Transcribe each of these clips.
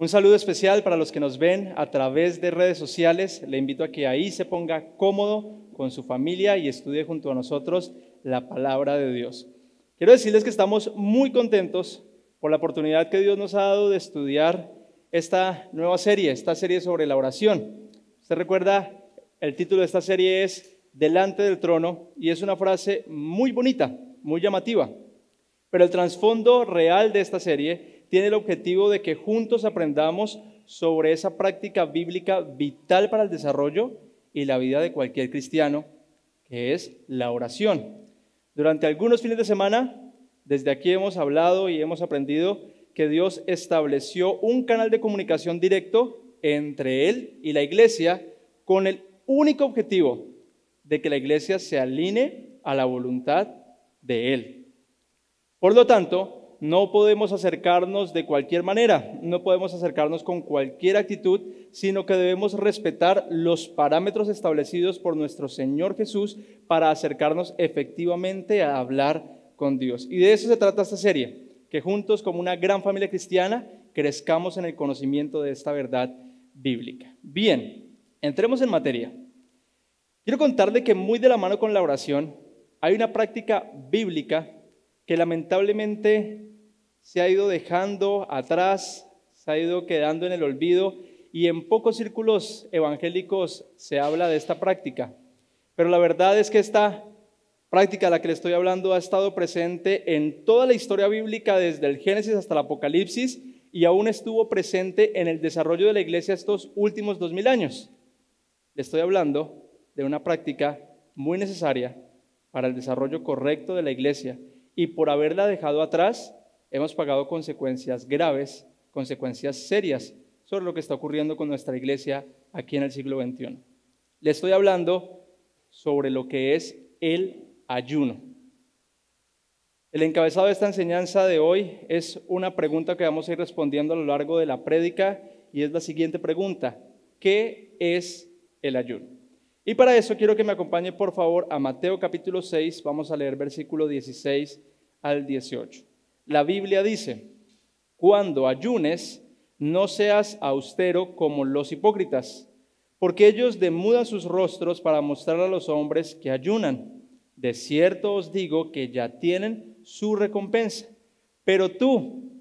Un saludo especial para los que nos ven a través de redes sociales. Le invito a que ahí se ponga cómodo con su familia y estudie junto a nosotros la palabra de Dios. Quiero decirles que estamos muy contentos por la oportunidad que Dios nos ha dado de estudiar esta nueva serie, esta serie sobre la oración. Usted recuerda, el título de esta serie es Delante del Trono y es una frase muy bonita, muy llamativa. Pero el trasfondo real de esta serie tiene el objetivo de que juntos aprendamos sobre esa práctica bíblica vital para el desarrollo y la vida de cualquier cristiano, que es la oración. Durante algunos fines de semana, desde aquí hemos hablado y hemos aprendido que Dios estableció un canal de comunicación directo entre Él y la iglesia con el único objetivo de que la iglesia se alinee a la voluntad de Él. Por lo tanto, no podemos acercarnos de cualquier manera, no podemos acercarnos con cualquier actitud, sino que debemos respetar los parámetros establecidos por nuestro Señor Jesús para acercarnos efectivamente a hablar con Dios. Y de eso se trata esta serie, que juntos como una gran familia cristiana crezcamos en el conocimiento de esta verdad bíblica. Bien, entremos en materia. Quiero contarle que muy de la mano con la oración hay una práctica bíblica que lamentablemente se ha ido dejando atrás, se ha ido quedando en el olvido y en pocos círculos evangélicos se habla de esta práctica. Pero la verdad es que esta práctica a la que le estoy hablando ha estado presente en toda la historia bíblica desde el Génesis hasta el Apocalipsis y aún estuvo presente en el desarrollo de la iglesia estos últimos 2000 años. Le estoy hablando de una práctica muy necesaria para el desarrollo correcto de la iglesia y por haberla dejado atrás hemos pagado consecuencias graves, consecuencias serias sobre lo que está ocurriendo con nuestra iglesia aquí en el siglo XXI. Le estoy hablando sobre lo que es el ayuno. El encabezado de esta enseñanza de hoy es una pregunta que vamos a ir respondiendo a lo largo de la prédica y es la siguiente pregunta: ¿qué es el ayuno? Y para eso quiero que me acompañe por favor a Mateo capítulo 6, vamos a leer versículo 16 al 18. La Biblia dice: cuando ayunes, no seas austero como los hipócritas, porque ellos demudan sus rostros para mostrar a los hombres que ayunan. De cierto os digo que ya tienen su recompensa. Pero tú,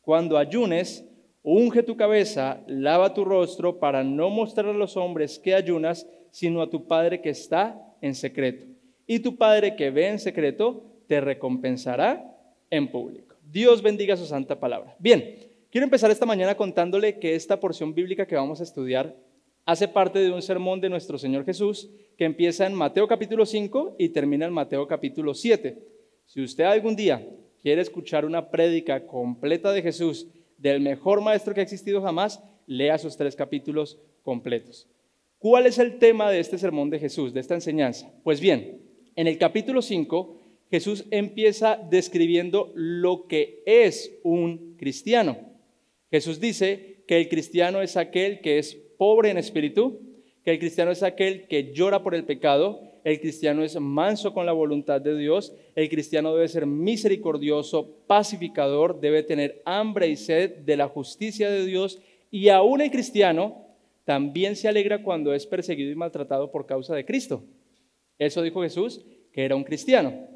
cuando ayunes, unge tu cabeza, lava tu rostro para no mostrar a los hombres que ayunas, sino a tu Padre que está en secreto. Y tu Padre que ve en secreto te recompensará en público. Dios bendiga su santa palabra. Bien, quiero empezar esta mañana contándole que esta porción bíblica que vamos a estudiar hace parte de un sermón de nuestro Señor Jesús que empieza en Mateo capítulo 5 y termina en Mateo capítulo 7. Si usted algún día quiere escuchar una prédica completa de Jesús, del mejor maestro que ha existido jamás, lea sus 3 capítulos completos. ¿Cuál es el tema de este sermón de Jesús, de esta enseñanza? Pues bien, en el capítulo 5, Jesús empieza describiendo lo que es un cristiano. Jesús dice que el cristiano es aquel que es pobre en espíritu, que el cristiano es aquel que llora por el pecado, el cristiano es manso con la voluntad de Dios, el cristiano debe ser misericordioso, pacificador, debe tener hambre y sed de la justicia de Dios y aún el cristiano también se alegra cuando es perseguido y maltratado por causa de Cristo. Eso dijo Jesús, que era un cristiano.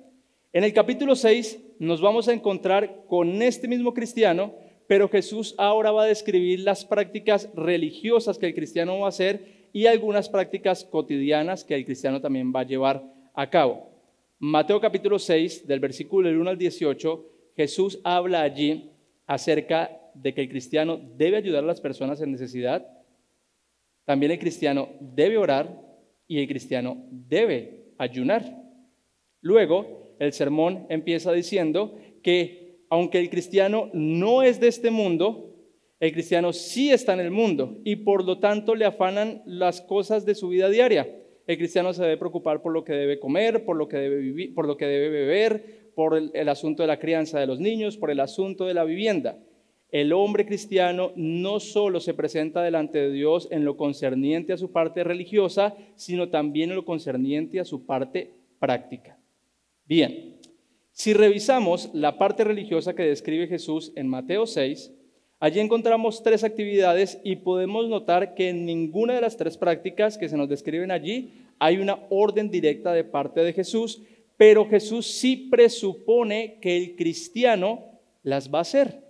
En el capítulo 6 nos vamos a encontrar con este mismo cristiano, pero Jesús ahora va a describir las prácticas religiosas que el cristiano va a hacer y algunas prácticas cotidianas que el cristiano también va a llevar a cabo. Mateo capítulo 6, del versículo 1 al 18, Jesús habla allí acerca de que el cristiano debe ayudar a las personas en necesidad, también el cristiano debe orar y el cristiano debe ayunar. Luego, el sermón empieza diciendo que aunque el cristiano no es de este mundo, el cristiano sí está en el mundo y por lo tanto le afanan las cosas de su vida diaria. El cristiano se debe preocupar por lo que debe comer, por lo que debe vivir, por lo que debe beber, por el asunto de la crianza de los niños, por el asunto de la vivienda. El hombre cristiano no solo se presenta delante de Dios en lo concerniente a su parte religiosa, sino también en lo concerniente a su parte práctica. Bien, si revisamos la parte religiosa que describe Jesús en Mateo 6, Allí encontramos 3 actividades y podemos notar que en ninguna de las 3 prácticas que se nos describen allí hay una orden directa de parte de Jesús, pero Jesús sí presupone que el cristiano las va a hacer.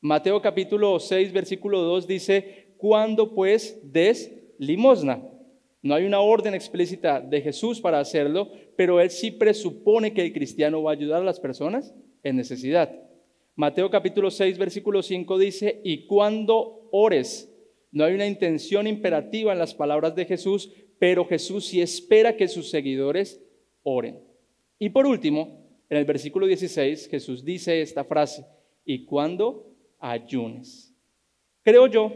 Mateo capítulo 6, versículo 2 dice, ¿cuándo pues des limosna? No hay una orden explícita de Jesús para hacerlo, pero él sí presupone que el cristiano va a ayudar a las personas en necesidad. Mateo capítulo 6, versículo 5 dice, y cuando ores, no hay una intención imperativa en las palabras de Jesús, pero Jesús sí espera que sus seguidores oren. Y por último, en el versículo 16, Jesús dice esta frase, y cuando ayunes. Creo yo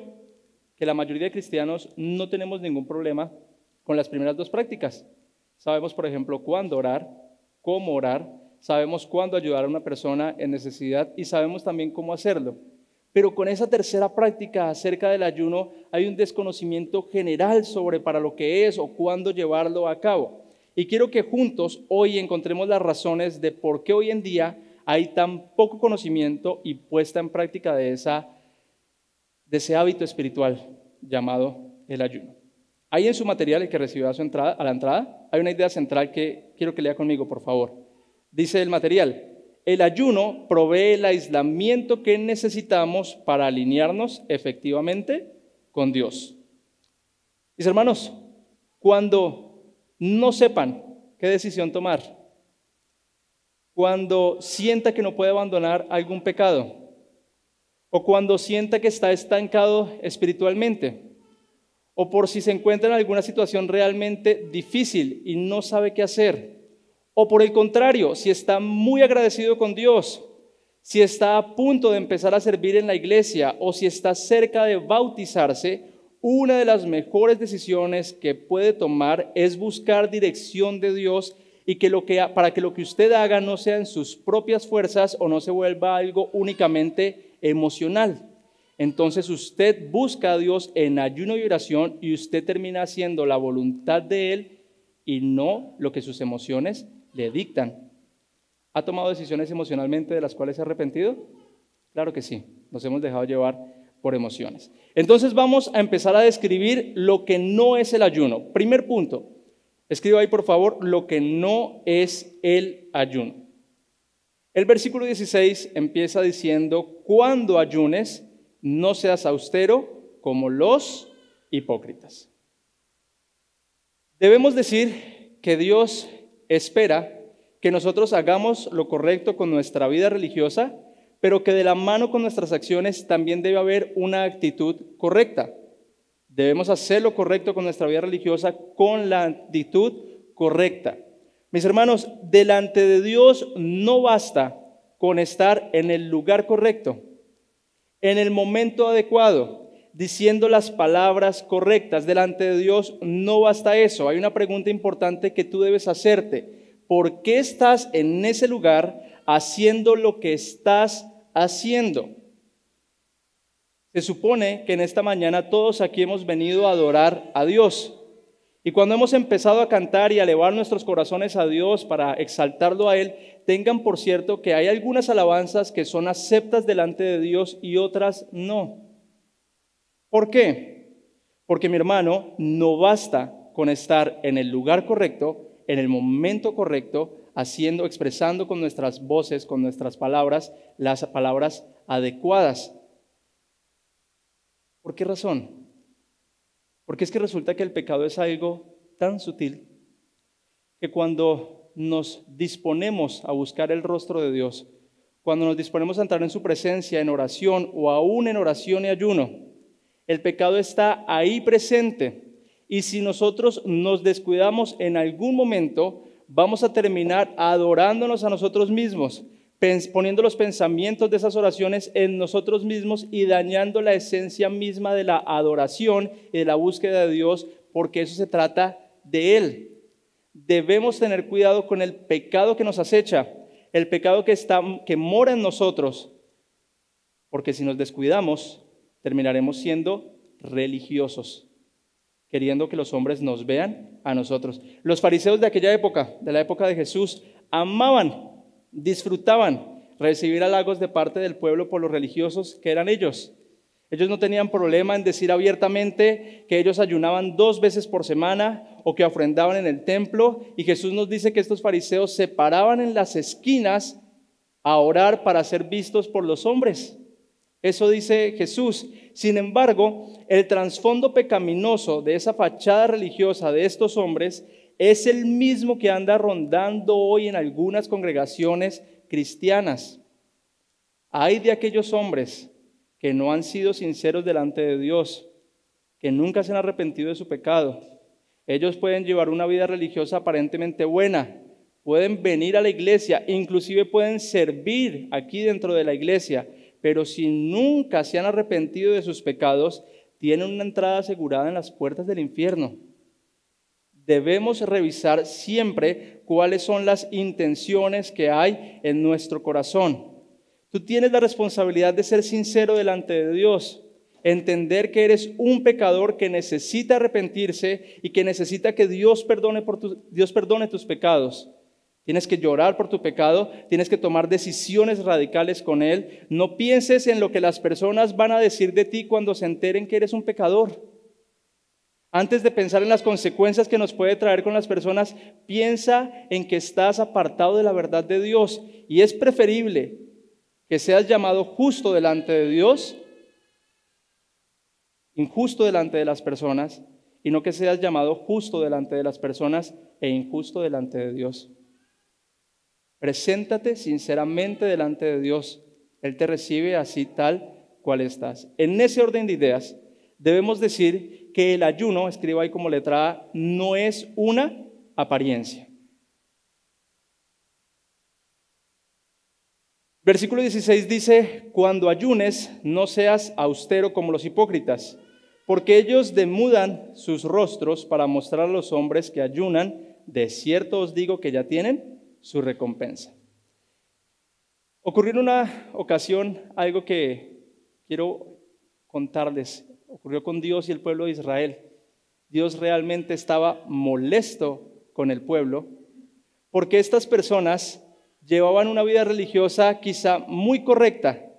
que la mayoría de cristianos no tenemos ningún problema con las primeras 2 prácticas. Sabemos, por ejemplo, cuándo orar, cómo orar, sabemos cuándo ayudar a una persona en necesidad y sabemos también cómo hacerlo. Pero con esa tercera práctica acerca del ayuno hay un desconocimiento general sobre para lo que es o cuándo llevarlo a cabo. Y quiero que juntos hoy encontremos las razones de por qué hoy en día hay tan poco conocimiento y puesta en práctica de ese hábito espiritual llamado el ayuno. Ahí en su material, el que recibió a la entrada, hay una idea central que quiero que lea conmigo, por favor. Dice el material, el ayuno provee el aislamiento que necesitamos para alinearnos efectivamente con Dios. Mis hermanos, cuando no sepan qué decisión tomar, cuando sienta que no puede abandonar algún pecado, o cuando sienta que está estancado espiritualmente, o por si se encuentra en alguna situación realmente difícil y no sabe qué hacer, o por el contrario, si está muy agradecido con Dios, si está a punto de empezar a servir en la iglesia o si está cerca de bautizarse, una de las mejores decisiones que puede tomar es buscar dirección de Dios y para que lo que usted haga no sea en sus propias fuerzas o no se vuelva algo únicamente emocional. Entonces usted busca a Dios en ayuno y oración y usted termina haciendo la voluntad de Él y no lo que sus emociones le dictan. ¿Ha tomado decisiones emocionalmente de las cuales se ha arrepentido? Claro que sí, nos hemos dejado llevar por emociones. Entonces vamos a empezar a describir lo que no es el ayuno. Primer punto, escriba ahí por favor lo que no es el ayuno. El versículo 16 empieza diciendo, cuando ayunes, no seas austero como los hipócritas. Debemos decir que Dios espera que nosotros hagamos lo correcto con nuestra vida religiosa, pero que de la mano con nuestras acciones también debe haber una actitud correcta. Debemos hacer lo correcto con nuestra vida religiosa con la actitud correcta. Mis hermanos, delante de Dios no basta con estar en el lugar correcto, en el momento adecuado, diciendo las palabras correctas. Delante de Dios no basta eso. Hay una pregunta importante que tú debes hacerte. ¿Por qué estás en ese lugar haciendo lo que estás haciendo? Se supone que en esta mañana todos aquí hemos venido a adorar a Dios. Y cuando hemos empezado a cantar y a elevar nuestros corazones a Dios para exaltarlo a Él, tengan por cierto que hay algunas alabanzas que son aceptas delante de Dios y otras no. ¿Por qué? Porque, mi hermano, no basta con estar en el lugar correcto, en el momento correcto, expresando con nuestras voces, con nuestras palabras, las palabras adecuadas. ¿Por qué razón? Porque es que resulta que el pecado es algo tan sutil que cuando nos disponemos a buscar el rostro de Dios, cuando nos disponemos a entrar en su presencia en oración o aún en oración y ayuno, el pecado está ahí presente. Y si nosotros nos descuidamos en algún momento, vamos a terminar adorándonos a nosotros mismos, poniendo los pensamientos de esas oraciones en nosotros mismos y dañando la esencia misma de la adoración y de la búsqueda de Dios, porque eso se trata de Él. Debemos tener cuidado con el pecado que nos acecha, el pecado que mora en nosotros, porque si nos descuidamos, terminaremos siendo religiosos, queriendo que los hombres nos vean a nosotros. Los fariseos de aquella época, de la época de Jesús, amaban, disfrutaban recibir halagos de parte del pueblo por los religiosos que eran ellos. Ellos no tenían problema en decir abiertamente que ellos ayunaban 2 veces por semana o que ofrendaban en el templo. Y Jesús nos dice que estos fariseos se paraban en las esquinas a orar para ser vistos por los hombres. Eso dice Jesús. Sin embargo, el trasfondo pecaminoso de esa fachada religiosa de estos hombres es el mismo que anda rondando hoy en algunas congregaciones cristianas. Ay de aquellos hombres que no han sido sinceros delante de Dios, que nunca se han arrepentido de su pecado. Ellos pueden llevar una vida religiosa aparentemente buena, pueden venir a la iglesia, inclusive pueden servir aquí dentro de la iglesia, pero si nunca se han arrepentido de sus pecados, tienen una entrada asegurada en las puertas del infierno. Debemos revisar siempre cuáles son las intenciones que hay en nuestro corazón. Tú tienes la responsabilidad de ser sincero delante de Dios, entender que eres un pecador que necesita arrepentirse y que necesita que Dios perdone tus pecados. Tienes que llorar por tu pecado, tienes que tomar decisiones radicales con él. No pienses en lo que las personas van a decir de ti cuando se enteren que eres un pecador. Antes de pensar en las consecuencias que nos puede traer con las personas, piensa en que estás apartado de la verdad de Dios y es preferible que seas llamado justo delante de Dios, injusto delante de las personas, y no que seas llamado justo delante de las personas e injusto delante de Dios. Preséntate sinceramente delante de Dios. Él te recibe así tal cual estás. En ese orden de ideas, debemos decir que el ayuno, escribo ahí como letra A, no es una apariencia. Versículo 16 dice, cuando ayunes, no seas austero como los hipócritas, porque ellos demudan sus rostros para mostrar a los hombres que ayunan. De cierto os digo que ya tienen su recompensa. Ocurrió en una ocasión algo que quiero contarles. Ocurrió con Dios y el pueblo de Israel. Dios realmente estaba molesto con el pueblo porque estas personas llevaban una vida religiosa quizá muy correcta,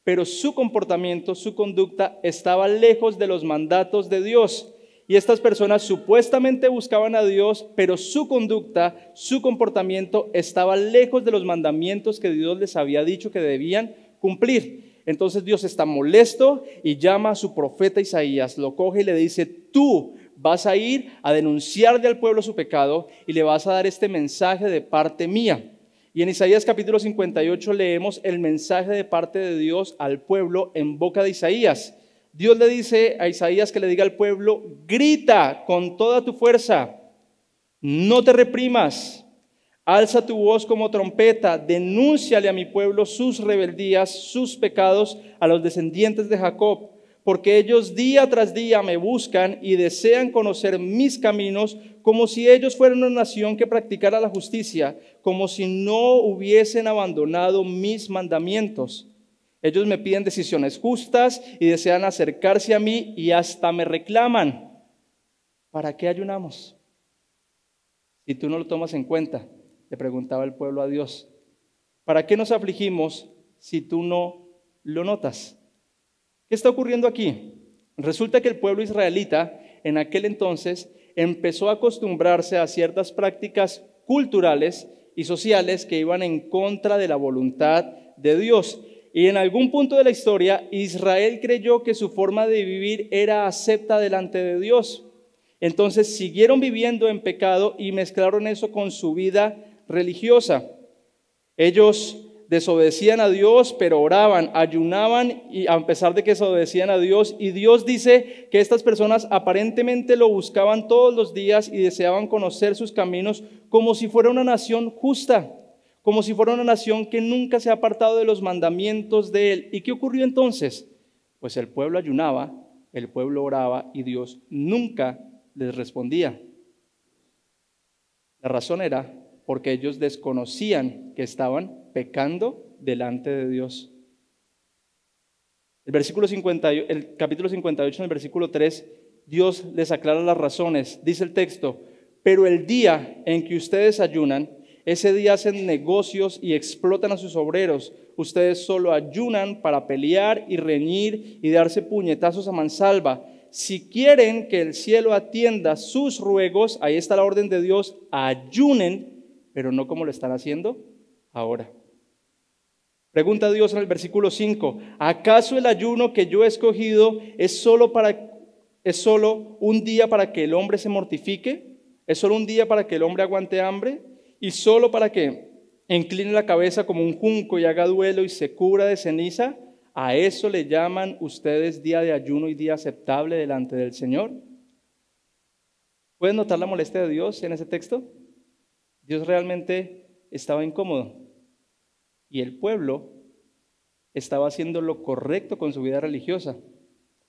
pero su comportamiento, su conducta estaba lejos de los mandatos de Dios. Y estas personas supuestamente buscaban a Dios, pero su conducta, su comportamiento estaba lejos de los mandamientos que Dios les había dicho que debían cumplir. Entonces Dios está molesto y llama a su profeta Isaías, lo coge y le dice, tú vas a ir a denunciarle al pueblo su pecado y le vas a dar este mensaje de parte mía. Y en Isaías capítulo 58 leemos el mensaje de parte de Dios al pueblo en boca de Isaías. Dios le dice a Isaías que le diga al pueblo, grita con toda tu fuerza, no te reprimas, alza tu voz como trompeta, denúnciale a mi pueblo sus rebeldías, sus pecados a los descendientes de Jacob, porque ellos día tras día me buscan y desean conocer mis caminos, como si ellos fueran una nación que practicara la justicia, como si no hubiesen abandonado mis mandamientos. Ellos me piden decisiones justas y desean acercarse a mí y hasta me reclaman. ¿Para qué ayunamos? Si tú no lo tomas en cuenta, le preguntaba el pueblo a Dios. ¿Para qué nos afligimos si tú no lo notas? ¿Qué está ocurriendo aquí? Resulta que el pueblo israelita en aquel entonces empezó a acostumbrarse a ciertas prácticas culturales y sociales que iban en contra de la voluntad de Dios. Y en algún punto de la historia, Israel creyó que su forma de vivir era acepta delante de Dios. Entonces siguieron viviendo en pecado y mezclaron eso con su vida religiosa. Ellos desobedecían a Dios, pero oraban, ayunaban, y a pesar de que desobedecían a Dios. Y Dios dice que estas personas aparentemente lo buscaban todos los días y deseaban conocer sus caminos como si fuera una nación justa, como si fuera una nación que nunca se ha apartado de los mandamientos de Él. ¿Y qué ocurrió entonces? Pues el pueblo ayunaba, el pueblo oraba y Dios nunca les respondía. La razón era porque ellos desconocían que estaban pecando delante de Dios. El capítulo 58, en el versículo 3, Dios les aclara las razones. Dice el texto, pero el día en que ustedes ayunan, Ese día hacen negocios y explotan a sus obreros. Ustedes solo ayunan para pelear y reñir y darse puñetazos a mansalva. Si quieren que el cielo atienda sus ruegos, ahí está la orden de Dios, ayunen, pero no como lo están haciendo ahora. Pregunta Dios en el versículo 5, ¿acaso el ayuno que yo he escogido es solo un día para que el hombre se mortifique? ¿Es solo un día para que el hombre aguante hambre? ¿Y solo para que incline la cabeza como un junco y haga duelo y se cubra de ceniza? ¿A eso le llaman ustedes día de ayuno y día aceptable delante del Señor? ¿Pueden notar la molestia de Dios en ese texto? Dios realmente estaba incómodo y el pueblo estaba haciendo lo correcto con su vida religiosa.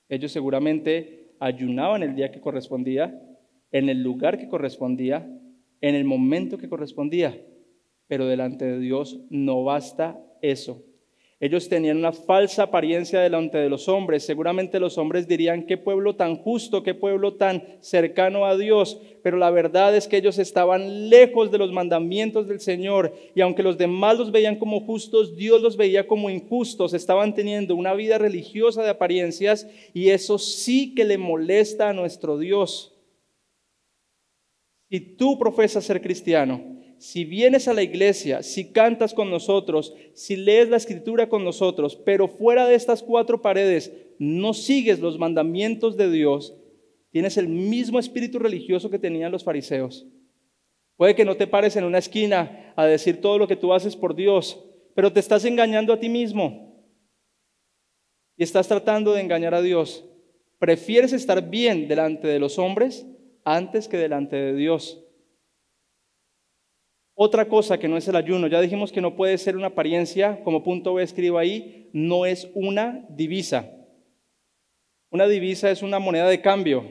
Ellos seguramente ayunaban el día que correspondía, en el lugar que correspondía, en el momento que correspondía, pero delante de Dios no basta eso. Ellos tenían una falsa apariencia delante de los hombres. Seguramente los hombres dirían, qué pueblo tan justo, qué pueblo tan cercano a Dios. Pero la verdad es que ellos estaban lejos de los mandamientos del Señor. Y aunque los demás los veían como justos, Dios los veía como injustos. Estaban teniendo una vida religiosa de apariencias y eso sí que le molesta a nuestro Dios. Si tú profesas ser cristiano, si vienes a la iglesia, si cantas con nosotros, si lees la escritura con nosotros, pero fuera de estas 4 paredes no sigues los mandamientos de Dios, tienes el mismo espíritu religioso que tenían los fariseos. Puede que no te pares en una esquina a decir todo lo que tú haces por Dios, pero te estás engañando a ti mismo y estás tratando de engañar a Dios. Prefieres estar bien delante de los hombres antes que delante de Dios. Otra cosa que no es el ayuno, ya dijimos que no puede ser una apariencia, como punto B escribo ahí, no es una divisa. Una divisa es una moneda de cambio.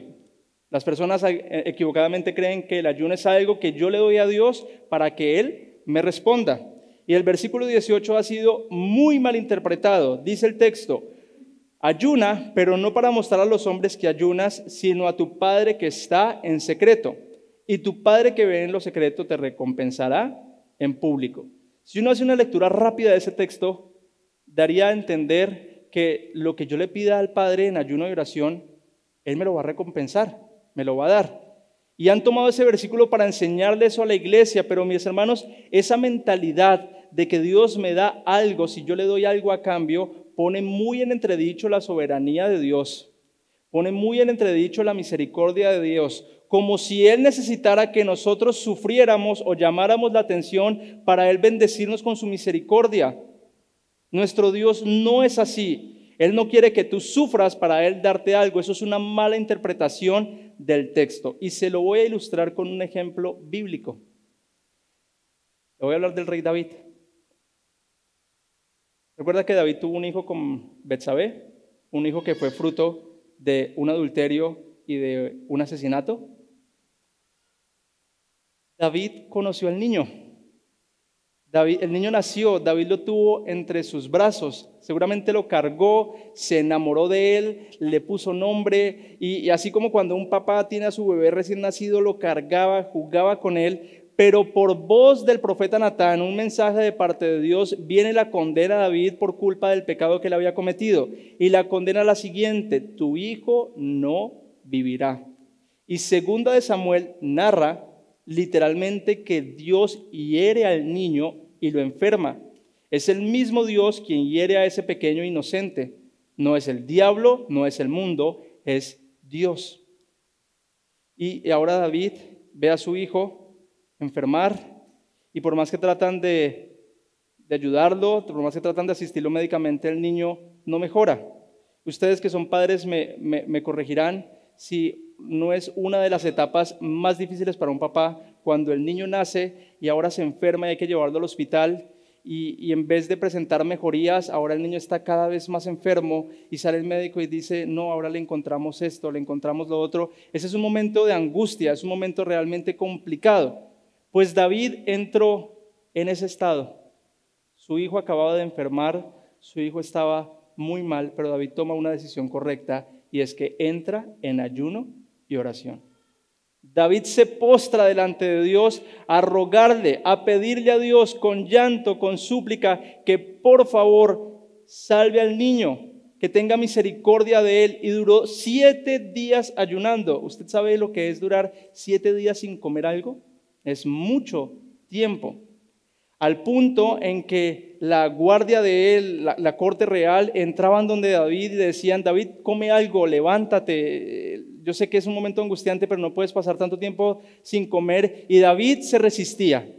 Las personas equivocadamente creen que el ayuno es algo que yo le doy a Dios para que Él me responda. Y el versículo 18 ha sido muy mal interpretado. Dice el texto, ayuna, pero no para mostrar a los hombres que ayunas, sino a tu Padre que está en secreto. Y tu Padre que ve en lo secreto te recompensará en público. Si uno hace una lectura rápida de ese texto, daría a entender que lo que yo le pida al Padre en ayuno y oración, Él me lo va a recompensar, me lo va a dar. Y han tomado ese versículo para enseñarle eso a la iglesia, pero mis hermanos, esa mentalidad de que Dios me da algo, si yo le doy algo a cambio, pone muy en entredicho la soberanía de Dios, pone muy en entredicho la misericordia de Dios, como si Él necesitara que nosotros sufriéramos o llamáramos la atención para Él bendecirnos con su misericordia. Nuestro Dios no es así. Él no quiere que tú sufras para Él darte algo. Eso es una mala interpretación del texto. Y se lo voy a ilustrar con un ejemplo bíblico. Le voy a hablar del rey David. ¿Recuerda que David tuvo un hijo con Betsabé? Un hijo que fue fruto de un adulterio y de un asesinato. David conoció al niño. El niño nació, David lo tuvo entre sus brazos, seguramente lo cargó, se enamoró de él, le puso nombre y así como cuando un papá tiene a su bebé recién nacido, lo cargaba, jugaba con él, pero por voz del profeta Natán, un mensaje de parte de Dios, viene la condena a David por culpa del pecado que él había cometido. Y la condena es la siguiente: tu hijo no vivirá. Y segunda de Samuel narra literalmente que Dios hiere al niño y lo enferma. Es el mismo Dios quien hiere a ese pequeño inocente. No es el diablo, no es el mundo, es Dios. Y ahora David ve a su hijo enfermar y por más que tratan de ayudarlo, por más que tratan de asistirlo médicamente, el niño no mejora. Ustedes que son padres me corregirán si no es una de las etapas más difíciles para un papá cuando el niño nace y ahora se enferma y hay que llevarlo al hospital y en vez de presentar mejorías, ahora el niño está cada vez más enfermo y sale el médico y dice, no, ahora le encontramos esto, le encontramos lo otro. Ese es un momento de angustia, es un momento realmente complicado. Pues David entró en ese estado. Su hijo acababa de enfermar, su hijo estaba muy mal, pero David toma una decisión correcta y es que entra en ayuno y oración. David se postra delante de Dios a rogarle, a pedirle a Dios con llanto, con súplica, que por favor salve al niño, que tenga misericordia de él. Y duró 7 días ayunando. ¿Usted sabe lo que es durar 7 días sin comer algo? Es mucho tiempo. Al punto en que la guardia de él, la corte real, entraban donde David y decían: David, come algo, levántate. Yo sé que es un momento angustiante, pero no puedes pasar tanto tiempo sin comer. Y David se resistía.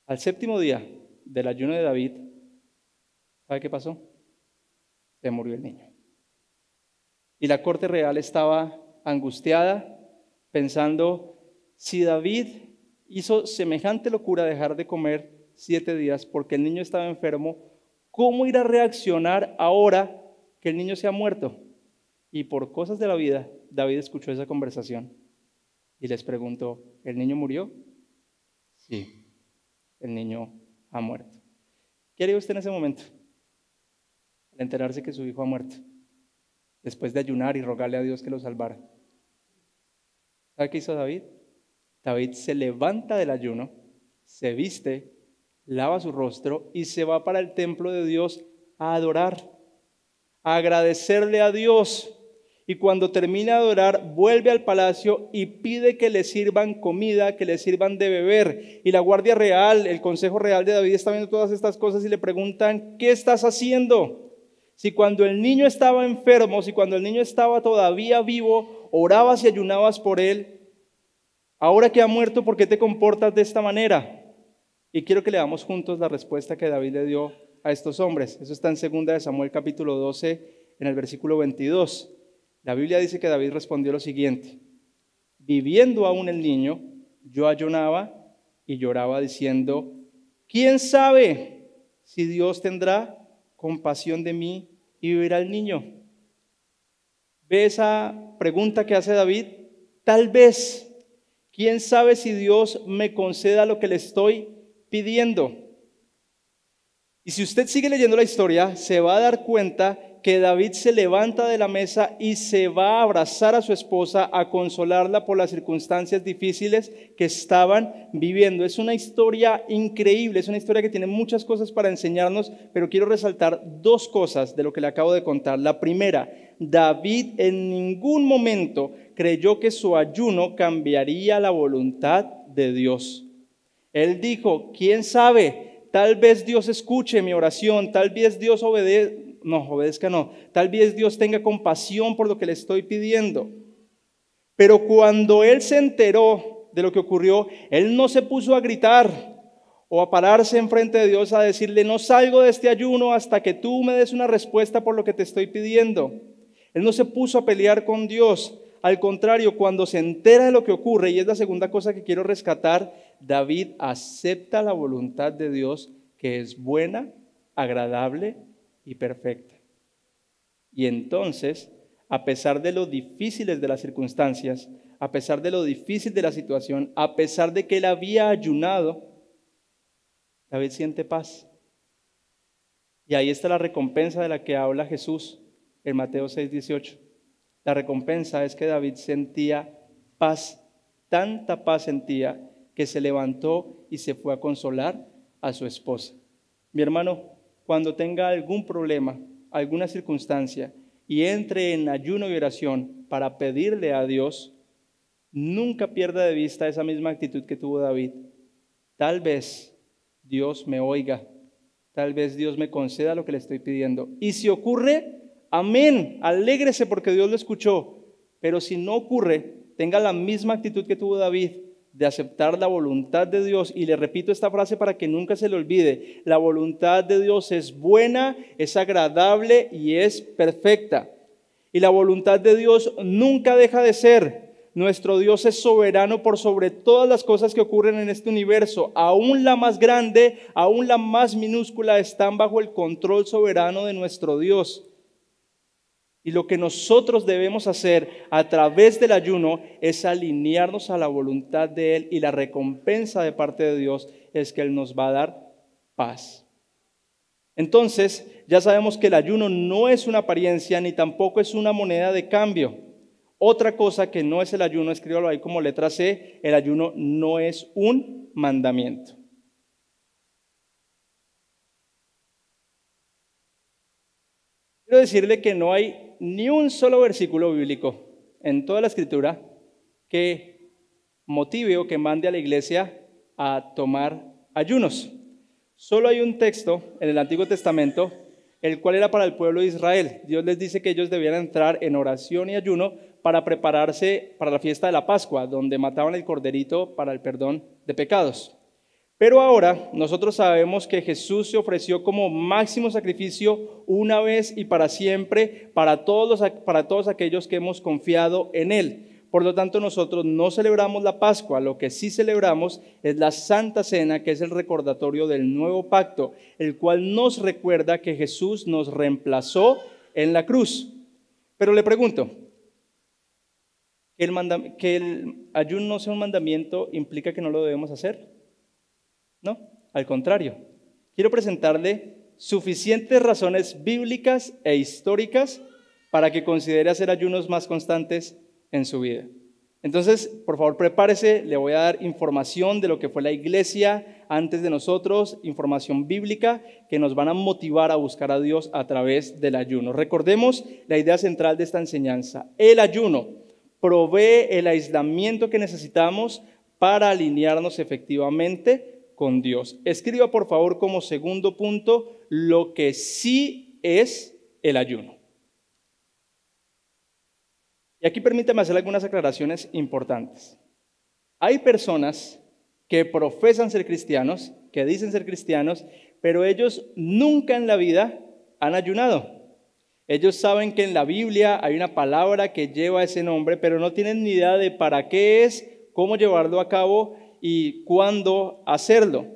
Al 7º día del ayuno de David, ¿sabe qué pasó? Se murió el niño. Y la corte real estaba angustiada, pensando: si David hizo semejante locura, dejar de comer 7 días porque el niño estaba enfermo, ¿cómo irá a reaccionar ahora que el niño se ha muerto? Y por cosas de la vida, David escuchó esa conversación y les preguntó: ¿el niño murió? Sí, el niño ha muerto. ¿Qué haría usted en ese momento al enterarse que su hijo ha muerto, después de ayunar y rogarle a Dios que lo salvara? ¿Sabe qué hizo David? David se levanta del ayuno, se viste, lava su rostro y se va para el templo de Dios a adorar, a agradecerle a Dios. Y cuando termina de adorar, vuelve al palacio y pide que le sirvan comida, que le sirvan de beber. Y la guardia real, el consejo real de David está viendo todas estas cosas y le preguntan: ¿qué estás haciendo? Si cuando el niño estaba enfermo, si cuando el niño estaba todavía vivo, orabas y ayunabas por él, ahora que ha muerto, ¿por qué te comportas de esta manera? Y quiero que leamos juntos la respuesta que David le dio a estos hombres. Eso está en 2 de Samuel capítulo 12, en el versículo 22. La Biblia dice que David respondió lo siguiente: viviendo aún el niño, yo ayunaba y lloraba diciendo: ¿quién sabe si Dios tendrá compasión de mí y vivirá el niño? ¿Ve esa pregunta que hace David? Tal vez. ¿Quién sabe si Dios me conceda lo que le estoy pidiendo? Y si usted sigue leyendo la historia, se va a dar cuenta que David se levanta de la mesa y se va a abrazar a su esposa, a consolarla por las circunstancias difíciles que estaban viviendo. Es una historia increíble, es una historia que tiene muchas cosas para enseñarnos, pero quiero resaltar 2 cosas de lo que le acabo de contar. La primera: David en ningún momento creyó que su ayuno cambiaría la voluntad de Dios. Él dijo: ¿quién sabe? Tal vez Dios escuche mi oración, tal vez Dios tal vez Dios tenga compasión por lo que le estoy pidiendo. Pero cuando él se enteró de lo que ocurrió, él no se puso a gritar o a pararse enfrente de Dios a decirle: no salgo de este ayuno hasta que tú me des una respuesta por lo que te estoy pidiendo. Él no se puso a pelear con Dios. Al contrario, cuando se entera de lo que ocurre, y es la segunda cosa que quiero rescatar, David acepta la voluntad de Dios, que es buena, agradable y perfecta. Y entonces, a pesar de lo difíciles de las circunstancias, a pesar de lo difícil de la situación, a pesar de que él había ayunado, David siente paz. Y ahí está la recompensa de la que habla Jesús en Mateo 6:18. La recompensa es que David sentía paz, tanta paz sentía, que se levantó y se fue a consolar a su esposa. Mi hermano, cuando tenga algún problema, alguna circunstancia, y entre en ayuno y oración para pedirle a Dios, nunca pierda de vista esa misma actitud que tuvo David. Tal vez Dios me oiga, tal vez Dios me conceda lo que le estoy pidiendo. Y si ocurre, amén, alégrese porque Dios lo escuchó. Pero si no ocurre, tenga la misma actitud que tuvo David, de aceptar la voluntad de Dios. Y le repito esta frase para que nunca se le olvide: la voluntad de Dios es buena, es agradable y es perfecta. Y la voluntad de Dios nunca deja de ser. Nuestro Dios es soberano por sobre todas las cosas que ocurren en este universo. Aún la más grande, aún la más minúscula, están bajo el control soberano de nuestro Dios. Y lo que nosotros debemos hacer a través del ayuno es alinearnos a la voluntad de Él, y la recompensa de parte de Dios es que Él nos va a dar paz. Entonces, ya sabemos que el ayuno no es una apariencia ni tampoco es una moneda de cambio. otra cosa que no es el ayuno, escríbalo ahí como letra C, el ayuno no es un mandamiento. Quiero decirle que no hay ni un solo versículo bíblico en toda la Escritura que motive o que mande a la iglesia a tomar ayunos. Solo hay un texto en el Antiguo Testamento, el cual era para el pueblo de Israel. Dios les dice que ellos debían entrar en oración y ayuno para prepararse para la fiesta de la Pascua, donde mataban el corderito para el perdón de pecados. Pero ahora nosotros sabemos que Jesús se ofreció como máximo sacrificio una vez y para siempre para todos aquellos que hemos confiado en Él. Por lo tanto, nosotros no celebramos la Pascua, lo que sí celebramos es la Santa Cena, que es el recordatorio del nuevo pacto, el cual nos recuerda que Jesús nos reemplazó en la cruz. Pero le pregunto, ¿que el ayuno no sea un mandamiento implica que no lo debemos hacer? No, al contrario. Quiero presentarle suficientes razones bíblicas e históricas para que considere hacer ayunos más constantes en su vida. Entonces, por favor, prepárese, le voy a dar información de lo que fue la iglesia antes de nosotros, información bíblica que nos van a motivar a buscar a Dios a través del ayuno. Recordemos la idea central de esta enseñanza. El ayuno provee el aislamiento que necesitamos para alinearnos efectivamente con Dios. Escriba, por favor, como segundo punto, lo que sí es el ayuno. Y aquí permítame hacer algunas aclaraciones importantes. Hay personas que profesan ser cristianos, que dicen ser cristianos, pero ellos nunca en la vida han ayunado. Ellos saben que en la Biblia hay una palabra que lleva ese nombre, pero no tienen ni idea de para qué es, cómo llevarlo a cabo y cuándo hacerlo.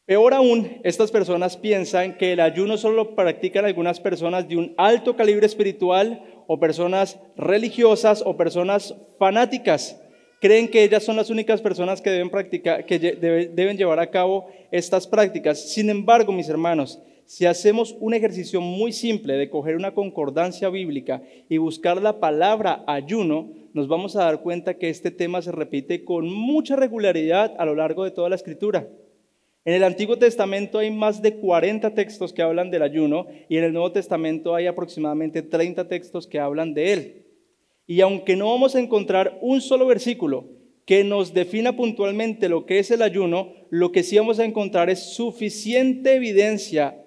Peor aún, estas personas piensan que el ayuno solo lo practican algunas personas de un alto calibre espiritual o personas religiosas o personas fanáticas. Creen que ellas son las únicas personas que deben practicar, que deben llevar a cabo estas prácticas. Sin embargo, mis hermanos, si hacemos un ejercicio muy simple de coger una concordancia bíblica y buscar la palabra ayuno, nos vamos a dar cuenta que este tema se repite con mucha regularidad a lo largo de toda la Escritura. En el Antiguo Testamento hay más de 40 textos que hablan del ayuno y en el Nuevo Testamento hay aproximadamente 30 textos que hablan de él. Y aunque no vamos a encontrar un solo versículo que nos defina puntualmente lo que es el ayuno, lo que sí vamos a encontrar es suficiente evidencia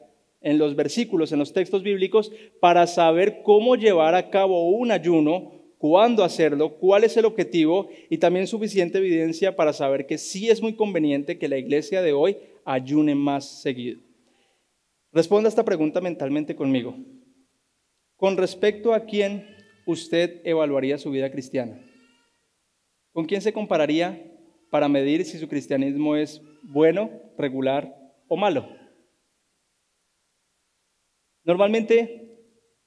en los versículos, en los textos bíblicos, para saber cómo llevar a cabo un ayuno, cuándo hacerlo, cuál es el objetivo y también suficiente evidencia para saber que sí es muy conveniente que la iglesia de hoy ayune más seguido. Responda esta pregunta mentalmente conmigo. Con respecto a quién usted evaluaría su vida cristiana, ¿con quién se compararía para medir si su cristianismo es bueno, regular o malo? Normalmente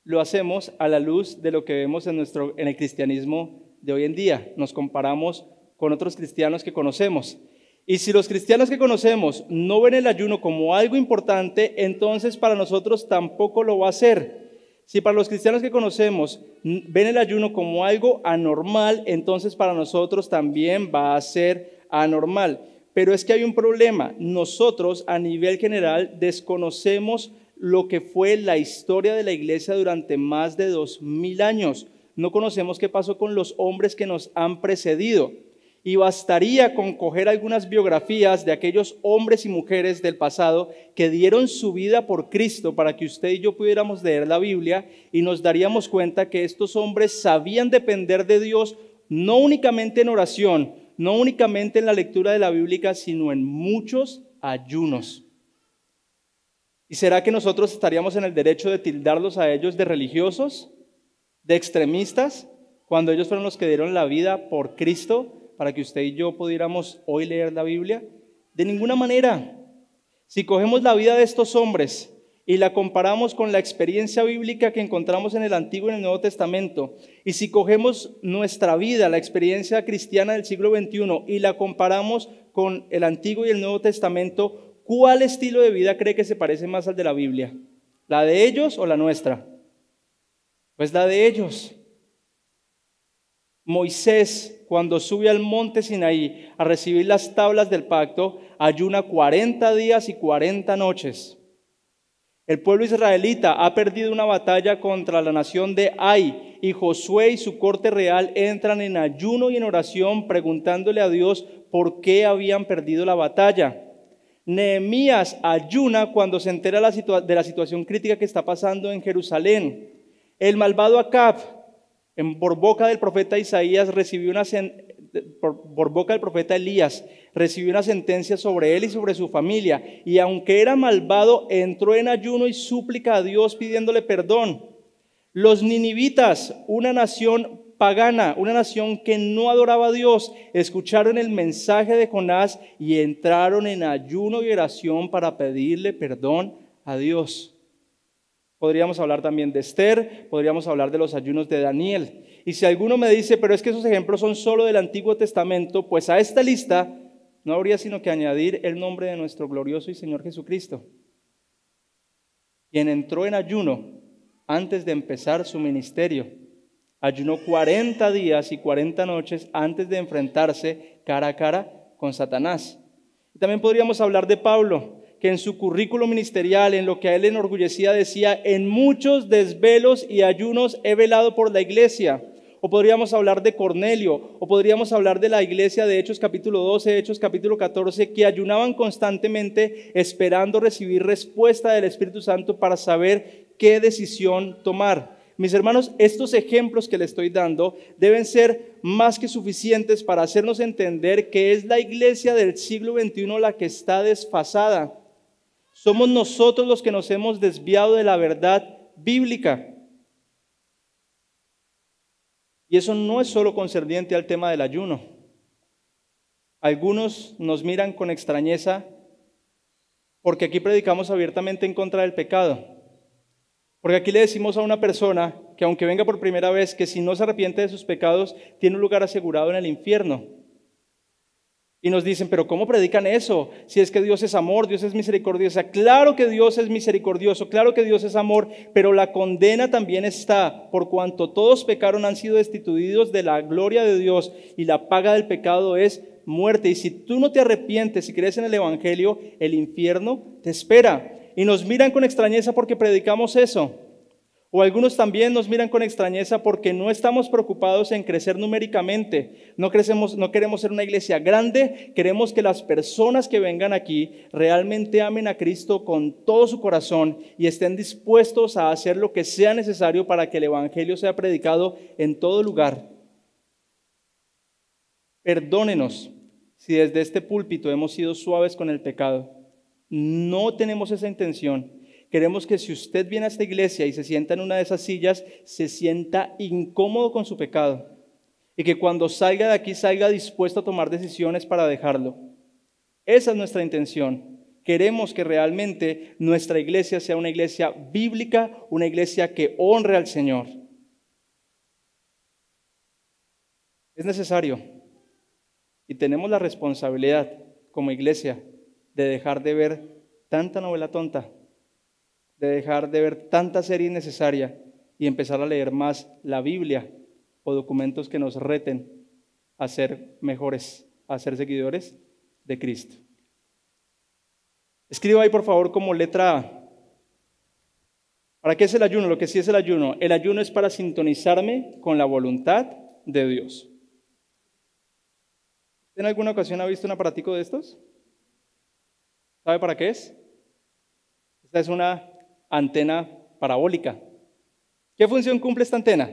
lo hacemos a la luz de lo que vemos en el cristianismo de hoy en día. Nos comparamos con otros cristianos que conocemos. Y si los cristianos que conocemos no ven el ayuno como algo importante, entonces para nosotros tampoco lo va a ser. Si para los cristianos que conocemos ven el ayuno como algo anormal, entonces para nosotros también va a ser anormal. Pero es que hay un problema. Nosotros a nivel general desconocemos lo que fue la historia de la iglesia durante más de 2000 años. No conocemos qué pasó con los hombres que nos han precedido. Y bastaría con coger algunas biografías de aquellos hombres y mujeres del pasado que dieron su vida por Cristo para que usted y yo pudiéramos leer la Biblia y nos daríamos cuenta que estos hombres sabían depender de Dios no únicamente en oración, no únicamente en la lectura de la Biblia, sino en muchos ayunos. ¿Y será que nosotros estaríamos en el derecho de tildarlos a ellos de religiosos, de extremistas, cuando ellos fueron los que dieron la vida por Cristo para que usted y yo pudiéramos hoy leer la Biblia? De ninguna manera. Si cogemos la vida de estos hombres y la comparamos con la experiencia bíblica que encontramos en el Antiguo y en el Nuevo Testamento, y si cogemos nuestra vida, la experiencia cristiana del siglo XXI, y la comparamos con el Antiguo y el Nuevo Testamento, ¿cuál estilo de vida cree que se parece más al de la Biblia? ¿La de ellos o la nuestra? Pues la de ellos. Moisés, cuando sube al monte Sinaí a recibir las tablas del pacto, ayuna 40 días y 40 noches. El pueblo israelita ha perdido una batalla contra la nación de Ai, y Josué y su corte real entran en ayuno y en oración preguntándole a Dios por qué habían perdido la batalla. Nehemías ayuna cuando se entera de la situación crítica que está pasando en Jerusalén. El malvado Acab, por boca del profeta Isaías, por boca del profeta Elías, recibió una sentencia sobre él y sobre su familia. Y aunque era malvado, entró en ayuno y súplica a Dios pidiéndole perdón. Los ninivitas, una nación pagana, una nación que no adoraba a Dios, escucharon el mensaje de Jonás y entraron en ayuno y oración para pedirle perdón a Dios. Podríamos hablar también de Esther, podríamos hablar de los ayunos de Daniel. Y si alguno me dice, pero es que esos ejemplos son solo del Antiguo Testamento, pues a esta lista no habría sino que añadir el nombre de nuestro glorioso y Señor Jesucristo, quien entró en ayuno antes de empezar su ministerio. Ayunó 40 días y 40 noches antes de enfrentarse cara a cara con Satanás. Y también podríamos hablar de Pablo, que en su currículo ministerial, en lo que a él le enorgullecía, decía: en muchos desvelos y ayunos he velado por la iglesia. O podríamos hablar de Cornelio, o podríamos hablar de la iglesia de Hechos capítulo 12, Hechos capítulo 14, que ayunaban constantemente esperando recibir respuesta del Espíritu Santo para saber qué decisión tomar. Mis hermanos, estos ejemplos que le estoy dando deben ser más que suficientes para hacernos entender que es la iglesia del siglo XXI la que está desfasada. Somos nosotros los que nos hemos desviado de la verdad bíblica. Y eso no es solo concerniente al tema del ayuno. Algunos nos miran con extrañeza porque aquí predicamos abiertamente en contra del pecado. Porque aquí le decimos a una persona que aunque venga por primera vez, que si no se arrepiente de sus pecados, tiene un lugar asegurado en el infierno. Y nos dicen, pero ¿cómo predican eso? Si es que Dios es amor, Dios es misericordioso. Claro que Dios es misericordioso, claro que Dios es amor, pero la condena también está, por cuanto todos pecaron, han sido destituidos de la gloria de Dios, y la paga del pecado es muerte. Y si tú no te arrepientes, si crees en el Evangelio, el infierno te espera. Y nos miran con extrañeza porque predicamos eso. O algunos también nos miran con extrañeza porque no estamos preocupados en crecer numéricamente. No queremos ser una iglesia grande, queremos que las personas que vengan aquí realmente amen a Cristo con todo su corazón y estén dispuestos a hacer lo que sea necesario para que el Evangelio sea predicado en todo lugar. Perdónenos si desde este púlpito hemos sido suaves con el pecado. No tenemos esa intención. Queremos que si usted viene a esta iglesia y se sienta en una de esas sillas, se sienta incómodo con su pecado y que cuando salga de aquí salga dispuesto a tomar decisiones para dejarlo. Esa es nuestra intención. Queremos que realmente nuestra iglesia sea una iglesia bíblica, una iglesia que honre al Señor. Es necesario y tenemos la responsabilidad como iglesia de dejar de ver tanta novela tonta, de dejar de ver tanta serie innecesaria y empezar a leer más la Biblia o documentos que nos reten a ser mejores, a ser seguidores de Cristo. Escriba ahí por favor como letra A. ¿Para qué es el ayuno? Lo que sí es el ayuno. El ayuno es para sintonizarme con la voluntad de Dios. ¿En alguna ocasión ha visto un aparatico de estos? ¿Sabe para qué es? Esta es una antena parabólica. ¿Qué función cumple esta antena?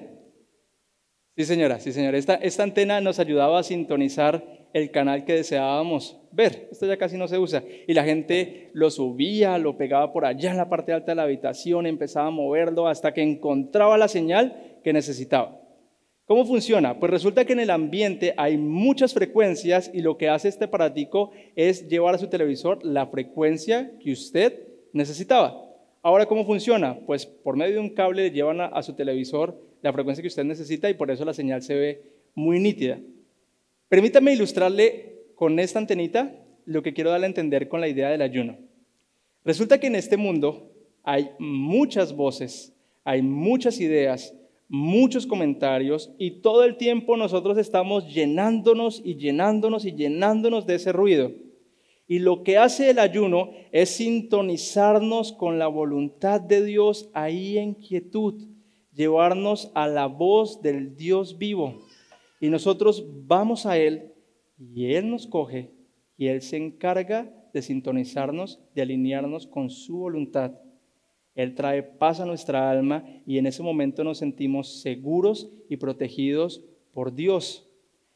Sí, señora, sí, señora. Esta antena nos ayudaba a sintonizar el canal que deseábamos ver. Esto ya casi no se usa. Y la gente lo subía, lo pegaba por allá en la parte alta de la habitación, empezaba a moverlo hasta que encontraba la señal que necesitaba. ¿Cómo funciona? Pues resulta que en el ambiente hay muchas frecuencias y lo que hace este aparatico es llevar a su televisor la frecuencia que usted necesitaba. Ahora, ¿cómo funciona? Pues por medio de un cable le llevan a su televisor la frecuencia que usted necesita y por eso la señal se ve muy nítida. Permítame ilustrarle con esta antenita lo que quiero darle a entender con la idea del ayuno. Resulta que en este mundo hay muchas voces, hay muchas ideas, muchos comentarios y todo el tiempo nosotros estamos llenándonos y llenándonos y llenándonos de ese ruido. Y lo que hace el ayuno es sintonizarnos con la voluntad de Dios ahí en quietud, llevarnos a la voz del Dios vivo. Y nosotros vamos a Él y Él nos coge y Él se encarga de sintonizarnos, de alinearnos con su voluntad. Él trae paz a nuestra alma y en ese momento nos sentimos seguros y protegidos por Dios.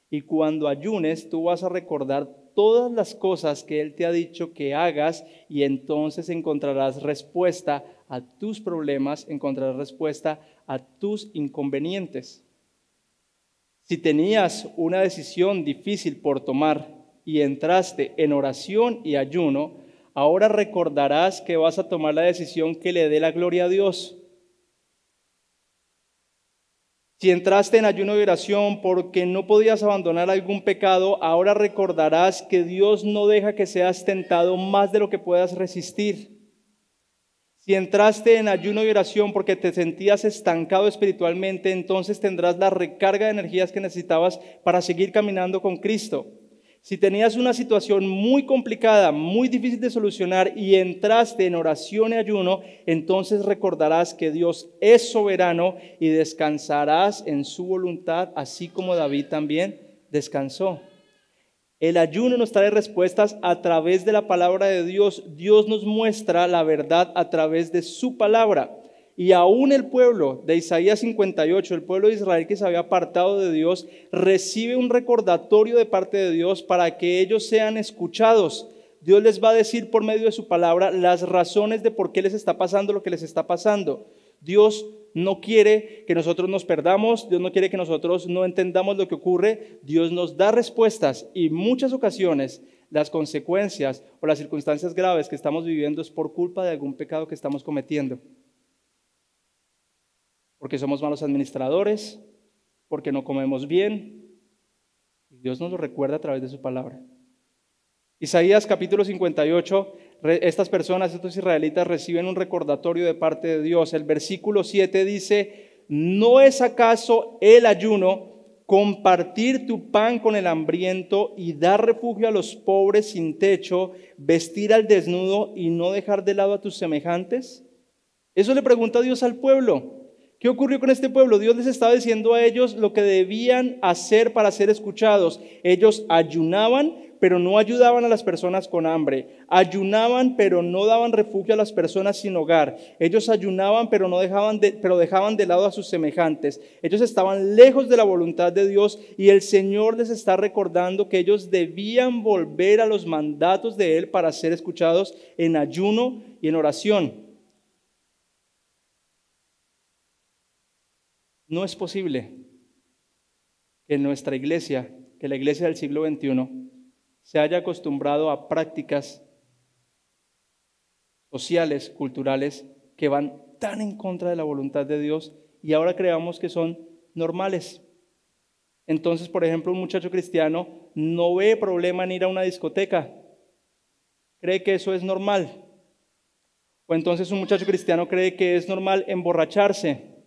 Y cuando ayunes, tú vas a recordar todas las cosas que Él te ha dicho que hagas y entonces encontrarás respuesta a tus problemas, encontrarás respuesta a tus inconvenientes. Si tenías una decisión difícil por tomar y entraste en oración y ayuno, ahora recordarás que vas a tomar la decisión que le dé la gloria a Dios. Si entraste en ayuno y oración porque no podías abandonar algún pecado, ahora recordarás que Dios no deja que seas tentado más de lo que puedas resistir. Si entraste en ayuno y oración porque te sentías estancado espiritualmente, entonces tendrás la recarga de energías que necesitabas para seguir caminando con Cristo. Si tenías una situación muy complicada, muy difícil de solucionar y entraste en oración y ayuno, entonces recordarás que Dios es soberano y descansarás en su voluntad, así como David también descansó. El ayuno nos trae respuestas a través de la palabra de Dios. Dios nos muestra la verdad a través de su palabra. Y aún el pueblo de Isaías 58, el pueblo de Israel que se había apartado de Dios, recibe un recordatorio de parte de Dios para que ellos sean escuchados. Dios les va a decir por medio de su palabra las razones de por qué les está pasando lo que les está pasando. Dios no quiere que nosotros nos perdamos, Dios no quiere que nosotros no entendamos lo que ocurre. Dios nos da respuestas y muchas ocasiones las consecuencias o las circunstancias graves que estamos viviendo es por culpa de algún pecado que estamos cometiendo. Porque somos malos administradores, porque no comemos bien. Dios nos lo recuerda a través de su palabra. Isaías capítulo 58, estas personas, estos israelitas reciben un recordatorio de parte de Dios. El versículo 7 dice: ¿no es acaso el ayuno compartir tu pan con el hambriento y dar refugio a los pobres sin techo, vestir al desnudo y no dejar de lado a tus semejantes? Eso le pregunta Dios al pueblo. ¿Qué ocurrió con este pueblo? Dios les estaba diciendo a ellos lo que debían hacer para ser escuchados. Ellos ayunaban, pero no ayudaban a las personas con hambre. Ayunaban, pero no daban refugio a las personas sin hogar. Ellos ayunaban, pero dejaban de lado a sus semejantes. Ellos estaban lejos de la voluntad de Dios y el Señor les está recordando que ellos debían volver a los mandatos de Él para ser escuchados en ayuno y en oración. No es posible que nuestra iglesia, que la iglesia del siglo XXI, se haya acostumbrado a prácticas sociales, culturales, que van tan en contra de la voluntad de Dios y ahora creamos que son normales. Entonces, por ejemplo, un muchacho cristiano no ve problema en ir a una discoteca, cree que eso es normal. O entonces un muchacho cristiano cree que es normal emborracharse.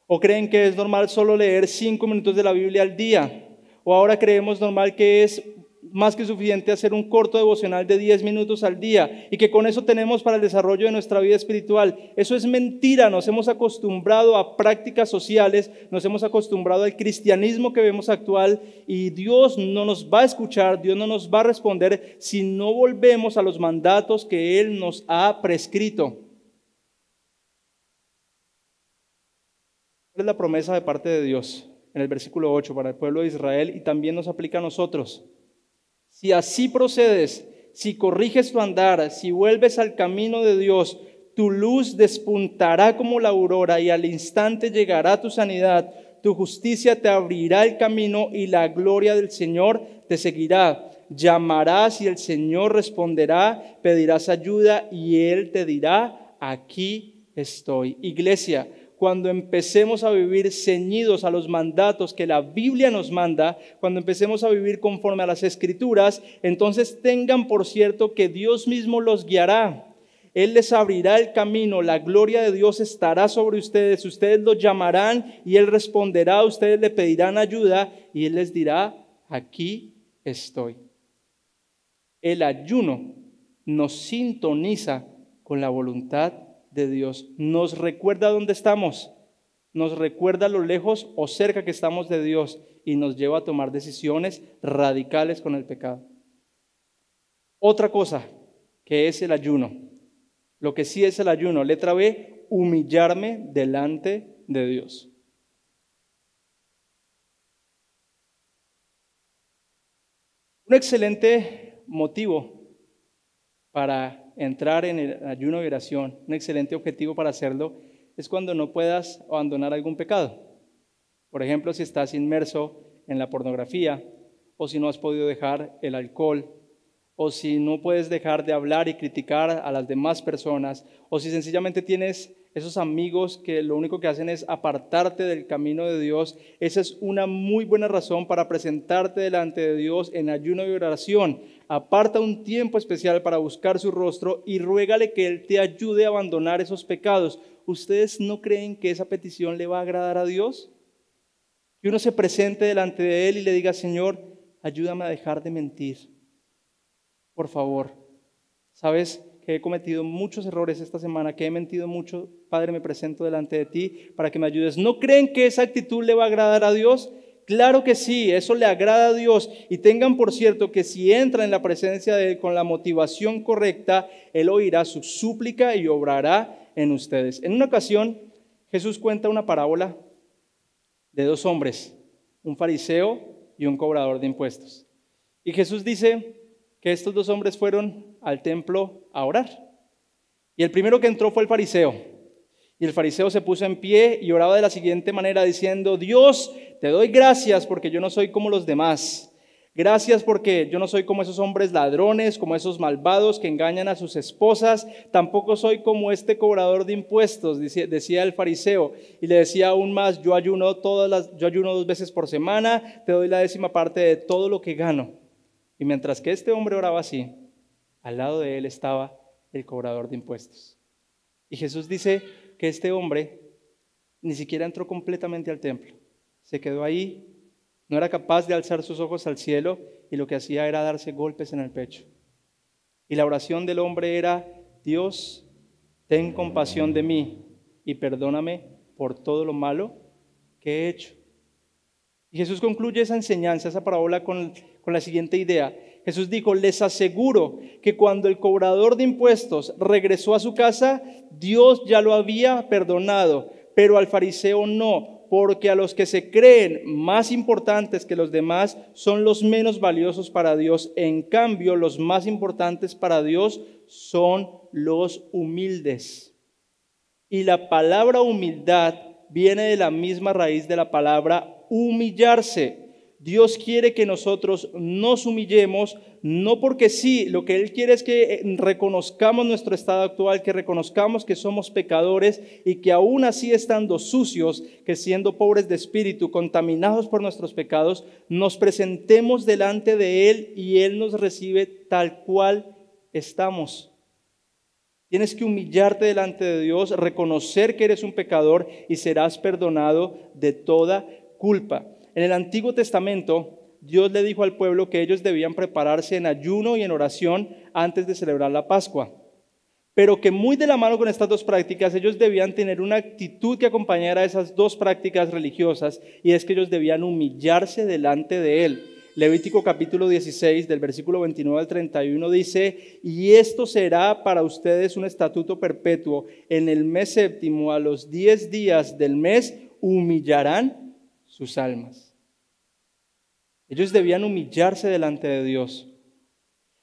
O creen que es normal solo leer 5 minutos de la Biblia al día. O ahora creemos normal que es más que suficiente hacer un corto devocional de 10 minutos al día y que con eso tenemos para el desarrollo de nuestra vida espiritual. Eso es mentira. Nos hemos acostumbrado a prácticas sociales, nos hemos acostumbrado al cristianismo que vemos actual y Dios no nos va a escuchar, Dios no nos va a responder si no volvemos a los mandatos que Él nos ha prescrito. ¿Cuál es la promesa de parte de Dios? En el versículo 8 para el pueblo de Israel y también nos aplica a nosotros. Si así procedes, si corriges tu andar, si vuelves al camino de Dios, tu luz despuntará como la aurora y al instante llegará tu sanidad. Tu justicia te abrirá el camino y la gloria del Señor te seguirá. Llamarás y el Señor responderá, pedirás ayuda y Él te dirá: aquí estoy. Iglesia, cuando empecemos a vivir ceñidos a los mandatos que la Biblia nos manda, cuando empecemos a vivir conforme a las Escrituras, entonces tengan por cierto que Dios mismo los guiará. Él les abrirá el camino, la gloria de Dios estará sobre ustedes, ustedes lo llamarán y Él responderá, ustedes le pedirán ayuda y Él les dirá, aquí estoy. El ayuno nos sintoniza con la voluntad de Dios, nos recuerda dónde estamos, nos recuerda lo lejos o cerca que estamos de Dios y nos lleva a tomar decisiones radicales con el pecado. Otra cosa que es el ayuno, lo que sí es el ayuno, letra B, humillarme delante de Dios. Un excelente motivo para entrar en el ayuno y oración, un excelente objetivo para hacerlo, es cuando no puedas abandonar algún pecado. Por ejemplo, si estás inmerso en la pornografía, o si no has podido dejar el alcohol, o si no puedes dejar de hablar y criticar a las demás personas, o si sencillamente tienes esos amigos que lo único que hacen es apartarte del camino de Dios. Esa es una muy buena razón para presentarte delante de Dios en ayuno y oración. Aparta un tiempo especial para buscar su rostro y ruégale que Él te ayude a abandonar esos pecados. ¿Ustedes no creen que esa petición le va a agradar a Dios? Que uno se presente delante de Él y le diga, Señor, ayúdame a dejar de mentir. Por favor, ¿sabes que he cometido muchos errores esta semana, que he mentido mucho? Padre, me presento delante de ti para que me ayudes. ¿No creen que esa actitud le va a agradar a Dios? Claro que sí, eso le agrada a Dios. Y tengan por cierto que si entran en la presencia de Él con la motivación correcta, Él oirá su súplica y obrará en ustedes. En una ocasión, Jesús cuenta una parábola de dos hombres, un fariseo y un cobrador de impuestos. Y Jesús dice que estos dos hombres fueron al templo a orar. Y el primero que entró fue el fariseo. Y el fariseo se puso en pie y oraba de la siguiente manera, diciendo, Dios, te doy gracias porque yo no soy como los demás. Gracias porque yo no soy como esos hombres ladrones, como esos malvados que engañan a sus esposas. Tampoco soy como este cobrador de impuestos, decía el fariseo. Y le decía aún más, yo ayuno 2 veces por semana, te doy la 10ª parte de todo lo que gano. Y mientras que este hombre oraba así, al lado de él estaba el cobrador de impuestos. Y Jesús dice que este hombre ni siquiera entró completamente al templo. Se quedó ahí, no era capaz de alzar sus ojos al cielo y lo que hacía era darse golpes en el pecho. Y la oración del hombre era, Dios, ten compasión de mí y perdóname por todo lo malo que he hecho. Y Jesús concluye esa enseñanza, esa parábola con la siguiente idea. Jesús dijo, les aseguro que cuando el cobrador de impuestos regresó a su casa, Dios ya lo había perdonado, pero al fariseo no, porque a los que se creen más importantes que los demás son los menos valiosos para Dios. En cambio, los más importantes para Dios son los humildes. Y la palabra humildad viene de la misma raíz de la palabra humillarse. Dios quiere que nosotros nos humillemos, no porque sí, lo que Él quiere es que reconozcamos nuestro estado actual, que reconozcamos que somos pecadores y que aún así estando sucios, que siendo pobres de espíritu, contaminados por nuestros pecados, nos presentemos delante de Él y Él nos recibe tal cual estamos. Tienes que humillarte delante de Dios, reconocer que eres un pecador y serás perdonado de toda culpa. En el Antiguo Testamento, Dios le dijo al pueblo que ellos debían prepararse en ayuno y en oración antes de celebrar la Pascua. Pero que muy de la mano con estas dos prácticas, ellos debían tener una actitud que acompañara a esas dos prácticas religiosas, y es que ellos debían humillarse delante de Él. Levítico capítulo 16, del versículo 29 al 31 dice, y esto será para ustedes un estatuto perpetuo. En el mes séptimo, a los 10 días del mes, humillarán sus almas. Ellos debían humillarse delante de Dios.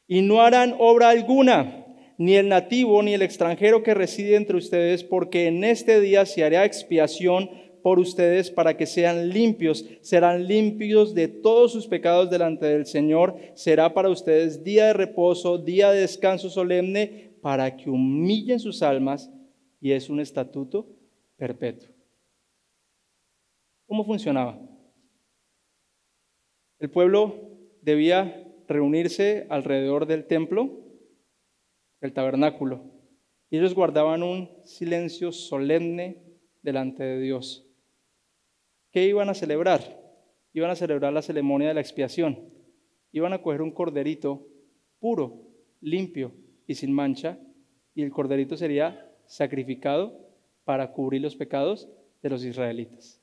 Y no harán obra alguna, ni el nativo ni el extranjero que reside entre ustedes, porque en este día se hará expiación por ustedes para que sean limpios. Serán limpios de todos sus pecados delante del Señor. Será para ustedes día de reposo, día de descanso solemne, para que humillen sus almas, y es un estatuto perpetuo. ¿Cómo funcionaba? El pueblo debía reunirse alrededor del templo, del tabernáculo, Y ellos guardaban un silencio solemne delante de Dios. ¿Qué iban a celebrar? Iban a celebrar la ceremonia de la expiación. Iban a coger un corderito puro, limpio y sin mancha, y el corderito sería sacrificado para cubrir los pecados de los israelitas.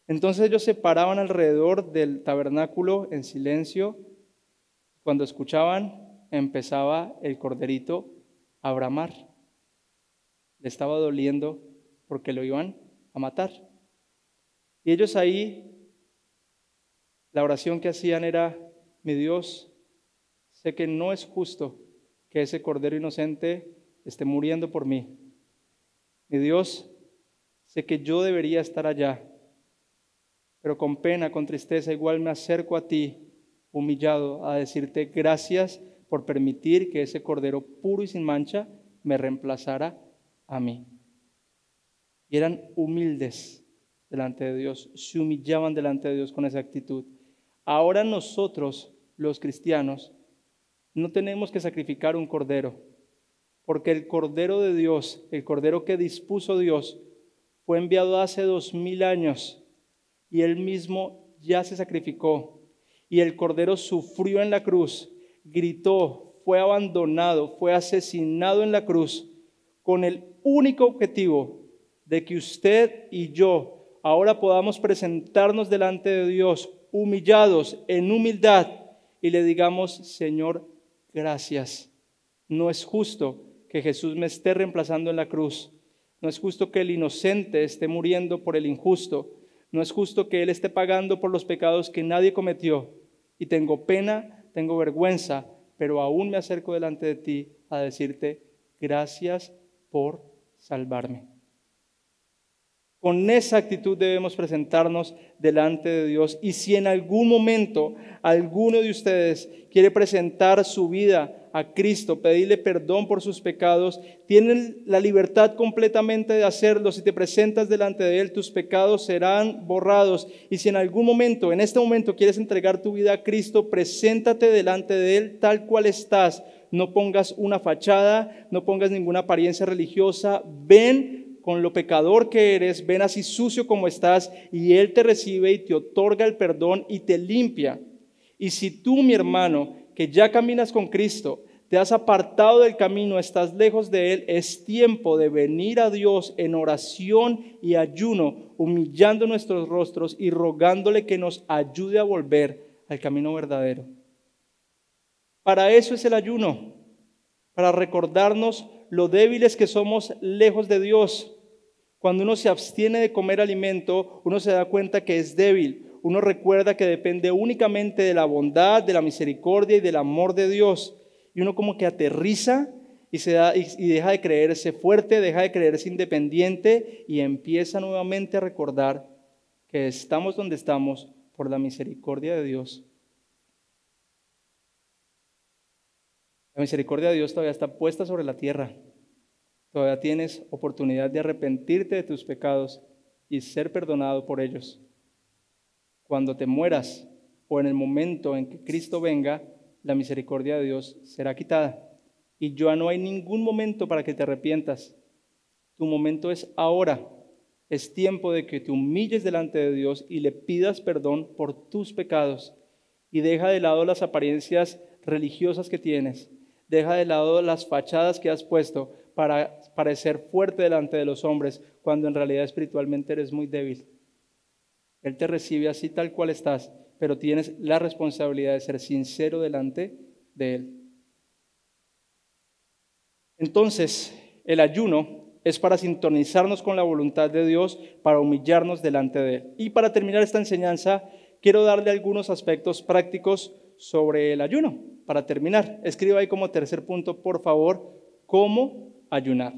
Entonces ellos se paraban alrededor del tabernáculo en silencio. Cuando escuchaban, empezaba el corderito a bramar. Le estaba doliendo porque lo iban a matar. Y ellos ahí, la oración que hacían era: mi Dios, sé que no es justo que ese cordero inocente esté muriendo por mí. Mi Dios, sé que yo debería estar allá, pero con pena, con tristeza, igual me acerco a ti, humillado, a decirte gracias por permitir que ese cordero puro y sin mancha me reemplazara a mí. Y eran humildes delante de Dios, se humillaban delante de Dios con esa actitud. Ahora nosotros, los cristianos, no tenemos que sacrificar un cordero, porque el cordero de Dios, el cordero que dispuso Dios, fue enviado hace 2000 años y él mismo ya se sacrificó. Y el cordero sufrió en la cruz, gritó, fue abandonado, fue asesinado en la cruz, con el único objetivo de que usted y yo ahora podamos presentarnos delante de Dios humillados, en humildad, y le digamos: Señor, gracias. No es justo que Jesús me esté reemplazando en la cruz. No es justo que el inocente esté muriendo por el injusto. No es justo que Él esté pagando por los pecados que nadie cometió. Y tengo pena, tengo vergüenza, pero aún me acerco delante de ti a decirte gracias por salvarme. Con esa actitud debemos presentarnos delante de Dios. Y si en algún momento alguno de ustedes quiere presentar su vida a Cristo, pedirle perdón por sus pecados, tienen la libertad completamente de hacerlo. Si te presentas delante de Él, tus pecados serán borrados. Y si en algún momento, en este momento, quieres entregar tu vida a Cristo, preséntate delante de Él tal cual estás. No pongas una fachada, no pongas ninguna apariencia religiosa. Ven con lo pecador que eres, ven así sucio como estás, y Él te recibe y te otorga el perdón y te limpia. Y si tú, mi hermano, que ya caminas con Cristo, te has apartado del camino, estás lejos de Él, es tiempo de venir a Dios en oración y ayuno, humillando nuestros rostros y rogándole que nos ayude a volver al camino verdadero. Para eso es el ayuno, para recordarnos lo débiles que somos lejos de Dios. Cuando uno se abstiene de comer alimento, uno se da cuenta que es débil. Uno recuerda que depende únicamente de la bondad, de la misericordia y del amor de Dios. Y uno como que aterriza y deja de creerse fuerte, deja de creerse independiente y empieza nuevamente a recordar que estamos donde estamos por la misericordia de Dios. La misericordia de Dios todavía está puesta sobre la tierra. Todavía tienes oportunidad de arrepentirte de tus pecados y ser perdonado por ellos. Cuando te mueras o en el momento en que Cristo venga, la misericordia de Dios será quitada. Y ya no hay ningún momento para que te arrepientas. Tu momento es ahora. Es tiempo de que te humilles delante de Dios y le pidas perdón por tus pecados. Y deja de lado las apariencias religiosas que tienes. Deja de lado las fachadas que has puesto para parecer fuerte delante de los hombres, cuando en realidad espiritualmente eres muy débil. Él te recibe así tal cual estás, pero tienes la responsabilidad de ser sincero delante de Él. Entonces, el ayuno es para sintonizarnos con la voluntad de Dios, para humillarnos delante de Él. Y para terminar esta enseñanza, quiero darle algunos aspectos prácticos sobre el ayuno. Para terminar, escriba ahí como tercer punto, por favor, cómo ayunar.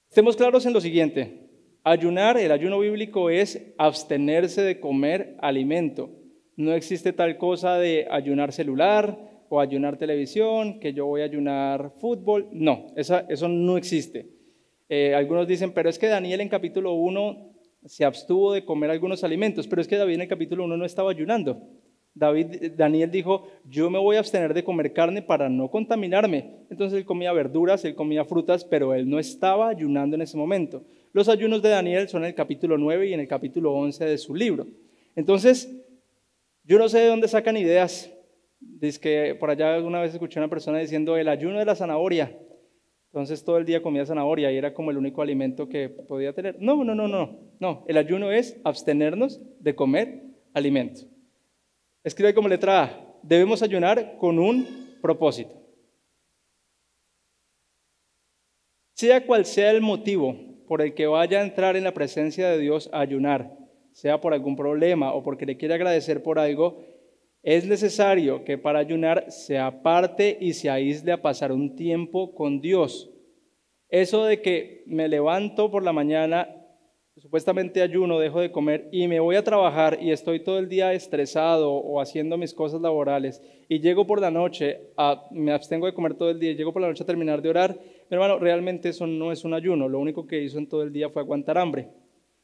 Estemos claros en lo siguiente: ayunar, el ayuno bíblico es abstenerse de comer alimento. No existe tal cosa de ayunar celular o ayunar televisión, que yo voy a ayunar fútbol. No, eso no existe. Algunos dicen, pero es que Daniel en capítulo 1 se abstuvo de comer algunos alimentos, pero es que David en el capítulo 1 no estaba ayunando. Daniel dijo, yo me voy a abstener de comer carne para no contaminarme. Entonces él comía verduras, él comía frutas, pero él no estaba ayunando en ese momento. Los ayunos de Daniel son en el capítulo 9 y en el capítulo 11 de su libro. Entonces, yo no sé de dónde sacan ideas. Dice que por allá alguna vez escuché a una persona diciendo el ayuno de la zanahoria. Entonces todo el día comía zanahoria y era como el único alimento que podía tener. No. El ayuno es abstenernos de comer alimento. Escribe como letra A, debemos ayunar con un propósito. Sea cual sea el motivo por el que vaya a entrar en la presencia de Dios a ayunar, sea por algún problema o porque le quiere agradecer por algo, es necesario que para ayunar se aparte y se aísle a pasar un tiempo con Dios. Eso de que me levanto por la mañana, supuestamente ayuno, dejo de comer y me voy a trabajar y estoy todo el día estresado o haciendo mis cosas laborales y llego por la noche, me abstengo de comer todo el día y llego por la noche a terminar de orar, mi hermano, realmente eso no es un ayuno, lo único que hizo en todo el día fue aguantar hambre.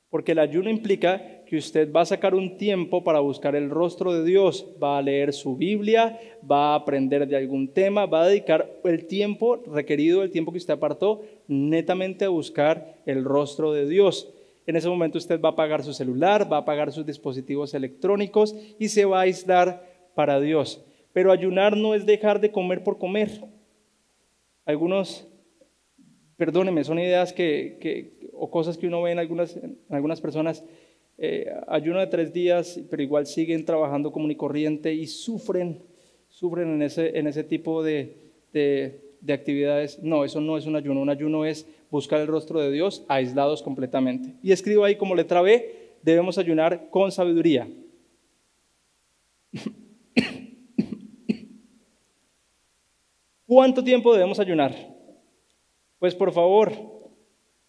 Porque el ayuno implica que usted va a sacar un tiempo para buscar el rostro de Dios, va a leer su Biblia, va a aprender de algún tema, va a dedicar el tiempo requerido, el tiempo que usted apartó, netamente a buscar el rostro de Dios. En ese momento usted va a apagar su celular, va a apagar sus dispositivos electrónicos y se va a aislar para Dios. Pero ayunar no es dejar de comer por comer. Perdónenme, son ideas o cosas que uno ve en algunas personas, ayuno de 3 días, pero igual siguen trabajando común y corriente y sufren en ese tipo de actividades. No, eso no es un ayuno es buscar el rostro de Dios aislados completamente. Y escribo ahí como letra B, debemos ayunar con sabiduría. ¿Cuánto tiempo debemos ayunar? Pues por favor,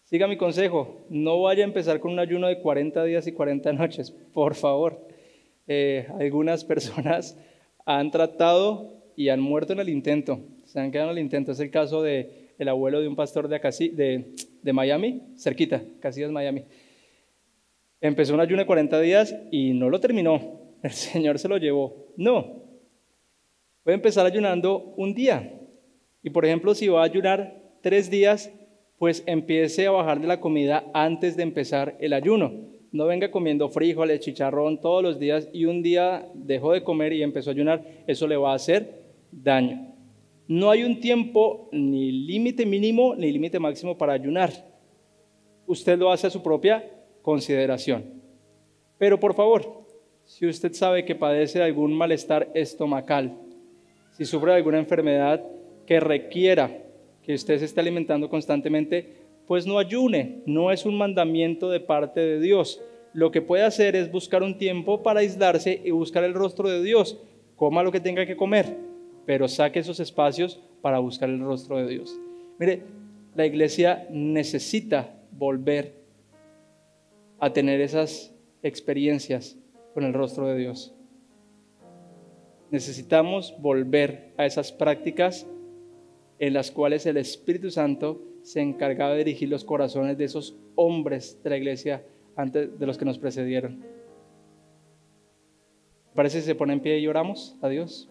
siga mi consejo, no vaya a empezar con un ayuno de 40 días y 40 noches, por favor. Algunas personas han tratado y han muerto en el intento, se han quedado en el intento. Es el caso del abuelo de un pastor de Miami, cerquita, Casillas, Miami. Empezó un ayuno de 40 días y no lo terminó, el Señor se lo llevó. No, puede empezar ayunando un día. Y por ejemplo, si va a ayunar 3 días, pues empiece a bajar de la comida antes de empezar el ayuno. No venga comiendo frijoles, chicharrón todos los días y un día dejó de comer y empezó a ayunar. Eso le va a hacer daño. No hay un tiempo ni límite mínimo ni límite máximo para ayunar. Usted lo hace a su propia consideración. Pero por favor, si usted sabe que padece de algún malestar estomacal, si sufre de alguna enfermedad que requiera que usted se esté alimentando constantemente, pues no ayune, no es un mandamiento de parte de Dios. Lo que puede hacer es buscar un tiempo para aislarse y buscar el rostro de Dios. Coma lo que tenga que comer, pero saque esos espacios para buscar el rostro de Dios. Mire, la iglesia necesita volver a tener esas experiencias con el rostro de Dios. Necesitamos volver a esas prácticas en las cuales el Espíritu Santo se encargaba de dirigir los corazones de esos hombres de la iglesia antes de los que nos precedieron. ¿Parece que se pone en pie y oramos a Dios?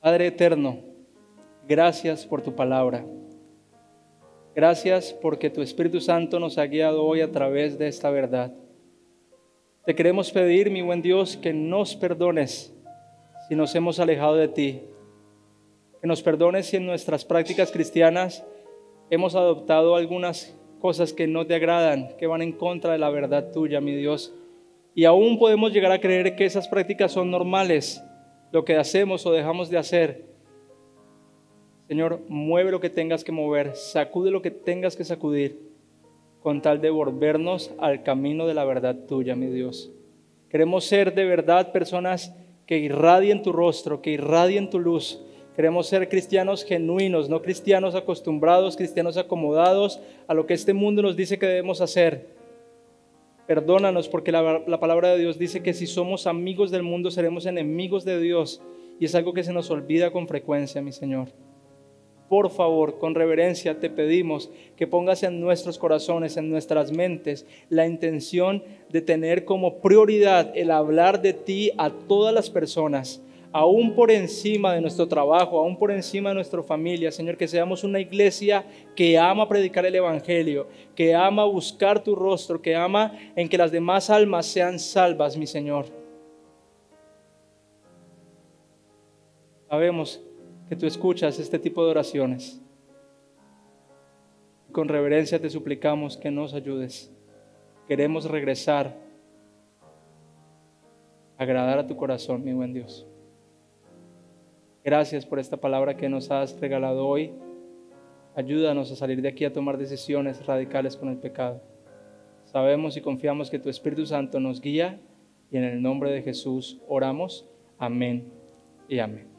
Padre eterno, gracias por tu palabra. Gracias porque tu Espíritu Santo nos ha guiado hoy a través de esta verdad. Te queremos pedir, mi buen Dios, que nos perdones si nos hemos alejado de ti. Que nos perdones si en nuestras prácticas cristianas hemos adoptado algunas cosas que no te agradan, que van en contra de la verdad tuya, mi Dios. Y aún podemos llegar a creer que esas prácticas son normales, lo que hacemos o dejamos de hacer. Señor, mueve lo que tengas que mover, sacude lo que tengas que sacudir, con tal de volvernos al camino de la verdad tuya, mi Dios. Queremos ser de verdad personas que irradien tu rostro, que irradien tu luz. Queremos ser cristianos genuinos, no cristianos acostumbrados, cristianos acomodados a lo que este mundo nos dice que debemos hacer. Perdónanos porque la palabra de Dios dice que si somos amigos del mundo seremos enemigos de Dios, y es algo que se nos olvida con frecuencia, mi Señor. por favor, con reverencia te pedimos que pongas en nuestros corazones, en nuestras mentes, la intención de tener como prioridad el hablar de ti a todas las personas, aún por encima de nuestro trabajo, aún por encima de nuestra familia. Señor, que seamos una iglesia que ama predicar el Evangelio, que ama buscar tu rostro, que ama en que las demás almas sean salvas, mi Señor. Sabemos que tú escuchas este tipo de oraciones. Con reverencia te suplicamos que nos ayudes. Queremos regresar a agradar a tu corazón, mi buen Dios. Gracias por esta palabra que nos has regalado hoy. Ayúdanos a salir de aquí a tomar decisiones radicales con el pecado. Sabemos y confiamos que tu Espíritu Santo nos guía y en el nombre de Jesús oramos. Amén y amén.